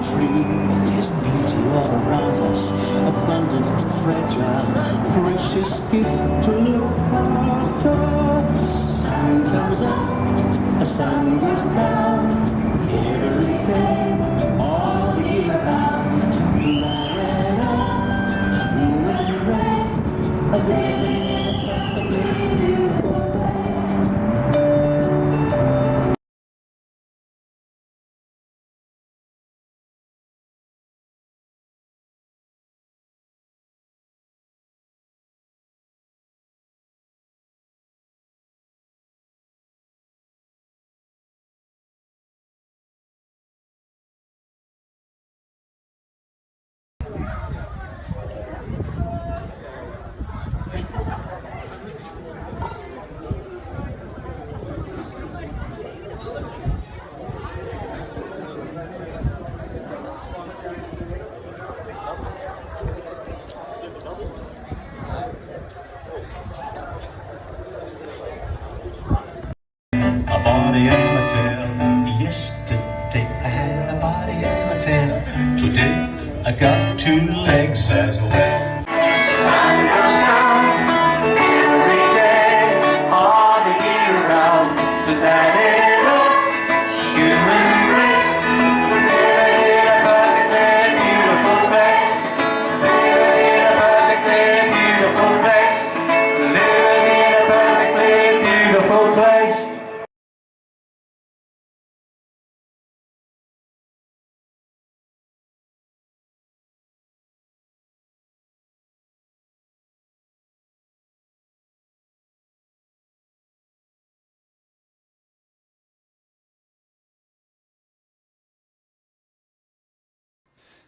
There's beauty all around us, abundant and fragile, precious gift to look after. The sun comes up, the sun goes down, every day, all the year round. Light up, human race, living in a perfectly beautiful place. Yesterday I had a body and my tail. Today I got two legs as well. Sun goes down every day, all the year round. But that ain't enough. Human race, living in a perfectly beautiful place. Living in a perfectly beautiful place. Living in a perfectly beautiful place.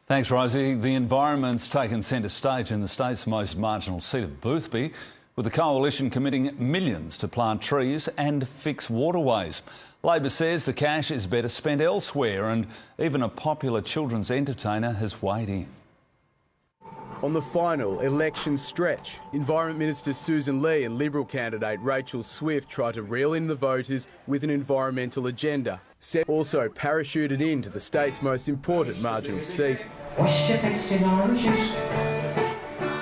Thanks, Rosie. The environment's taken centre stage in the state's most marginal seat of Boothby, with the coalition committing millions to plant trees and fix waterways. Labor says the cash is better spent elsewhere, and even a popular children's entertainer has weighed in. On the final election stretch, Environment Minister Susan Lee and Liberal candidate Rachel Swift tried to reel in the voters with an environmental agenda. Seb also parachuted into the state's most important marginal seat.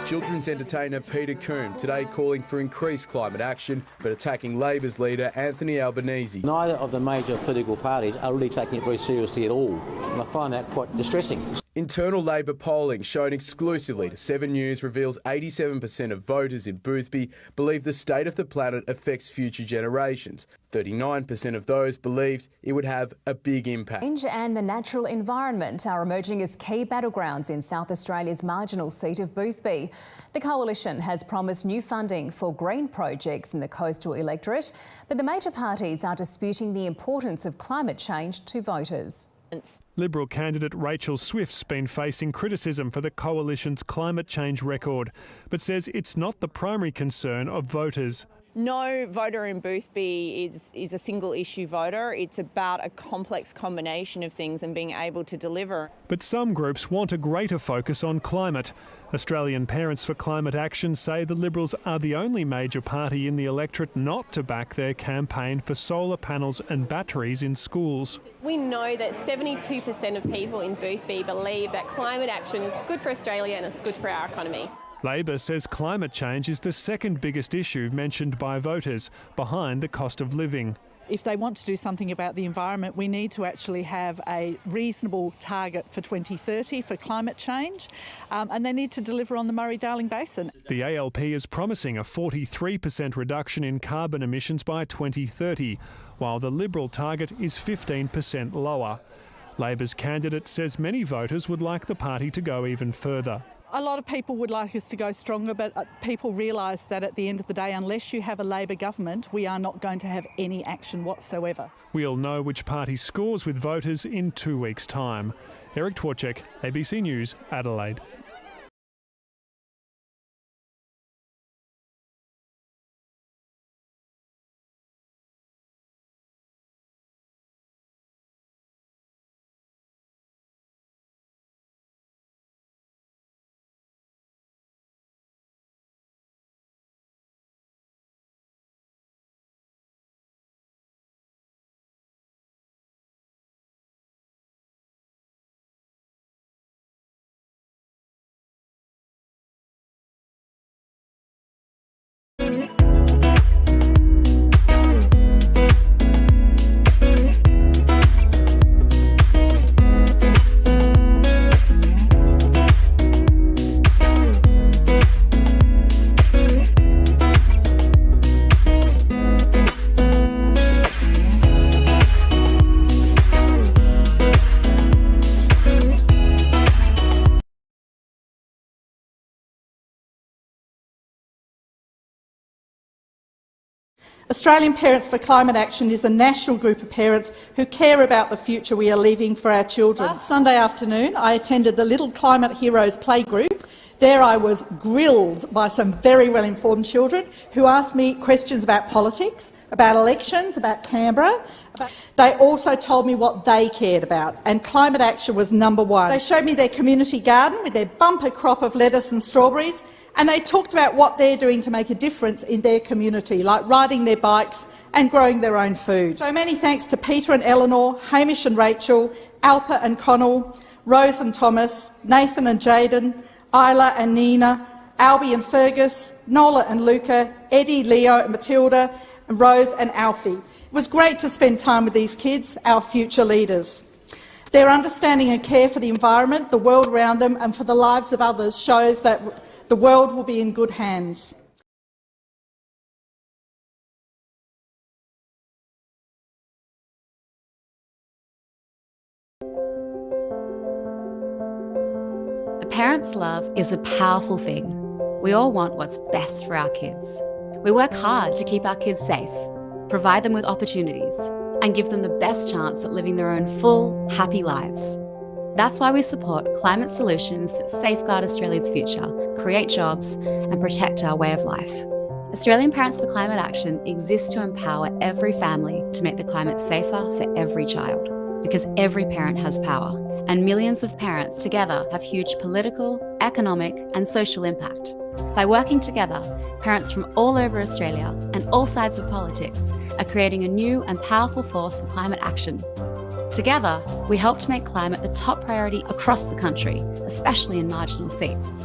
Children's entertainer Peter Combe today calling for increased climate action, but attacking Labor's leader Anthony Albanese. Neither of the major political parties are really taking it very seriously at all, and I find that quite distressing. Internal Labor polling shown exclusively to 7 News reveals 87% of voters in Boothby believe the state of the planet affects future generations. 39% of those believed it would have a big impact. Change and the natural environment are emerging as key battlegrounds in South Australia's marginal seat of Boothby. The Coalition has promised new funding for green projects in the coastal electorate, but the major parties are disputing the importance of climate change to voters. Liberal candidate Rachel Swift's been facing criticism for the Coalition's climate change record, but says it's not the primary concern of voters. No voter in Boothby is a single issue voter. It's about a complex combination of things and being able to deliver. But some groups want a greater focus on climate. Australian Parents for Climate Action say the Liberals are the only major party in the electorate not to back their campaign for solar panels and batteries in schools. We know that 72% of people in Boothby believe that climate action is good for Australia and it's good for our economy. Labor says climate change is the second biggest issue mentioned by voters, behind the cost of living. If they want to do something about the environment, we need to actually have a reasonable target for 2030 for climate change, and they need to deliver on the Murray-Darling Basin. The ALP is promising a 43% reduction in carbon emissions by 2030, while the Liberal target is 15% lower. Labor's candidate says many voters would like the party to go even further. A lot of people would like us to go stronger, but people realise that at the end of the day, unless you have a Labor government, we are not going to have any action whatsoever. We'll know which party scores with voters in 2 weeks' time. Eric Twarchek, ABC News, Adelaide. Australian Parents for Climate Action is a national group of parents who care about the future we are leaving for our children. Last Sunday afternoon, I attended the Little Climate Heroes playgroup. There I was grilled by some very well-informed children who asked me questions about politics, about elections, about Canberra. They also told me what they cared about, and climate action was number one. They showed me their community garden with their bumper crop of lettuce and strawberries, and they talked about what they're doing to make a difference in their community, like riding their bikes and growing their own food. So many thanks to Peter and Eleanor, Hamish and Rachel, Alpa and Connell, Rose and Thomas, Nathan and Jaden, Isla and Nina, Albie and Fergus, Nola and Luca, Eddie, Leo and Matilda, and Rose and Alfie. It was great to spend time with these kids, our future leaders. Their understanding and care for the environment, the world around them and for the lives of others shows that the world will be in good hands. A parent's love is a powerful thing. We all want what's best for our kids. We work hard to keep our kids safe, provide them with opportunities, and give them the best chance at living their own full, happy lives. That's why we support climate solutions that safeguard Australia's future, create jobs, and protect our way of life. Australian Parents for Climate Action exists to empower every family to make the climate safer for every child, because every parent has power, and millions of parents together have huge political, economic, and social impact. By working together, parents from all over Australia and all sides of politics are creating a new and powerful force for climate action. Together, we help to make climate the top priority across the country, especially in marginal seats.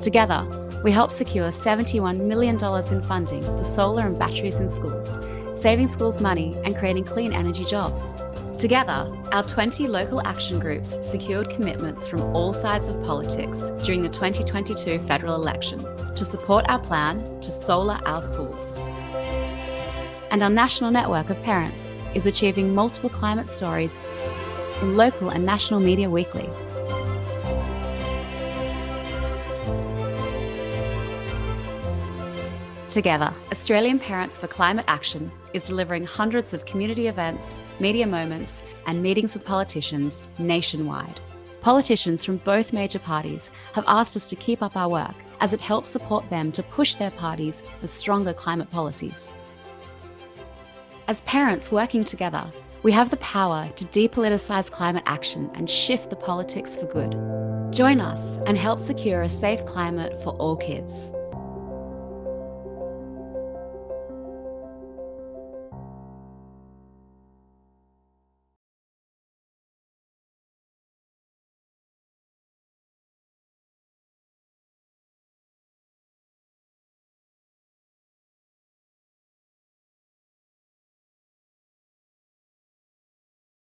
Together, we help secure $71 million in funding for solar and batteries in schools, saving schools money and creating clean energy jobs. Together, our 20 local action groups secured commitments from all sides of politics during the 2022 federal election to support our plan to solar our schools. And our national network of parents is achieving multiple climate stories in local and national media weekly. Together, Australian Parents for Climate Action is delivering hundreds of community events, media moments, and meetings with politicians nationwide. Politicians from both major parties have asked us to keep up our work as it helps support them to push their parties for stronger climate policies. As parents working together, we have the power to depoliticise climate action and shift the politics for good. Join us and help secure a safe climate for all kids.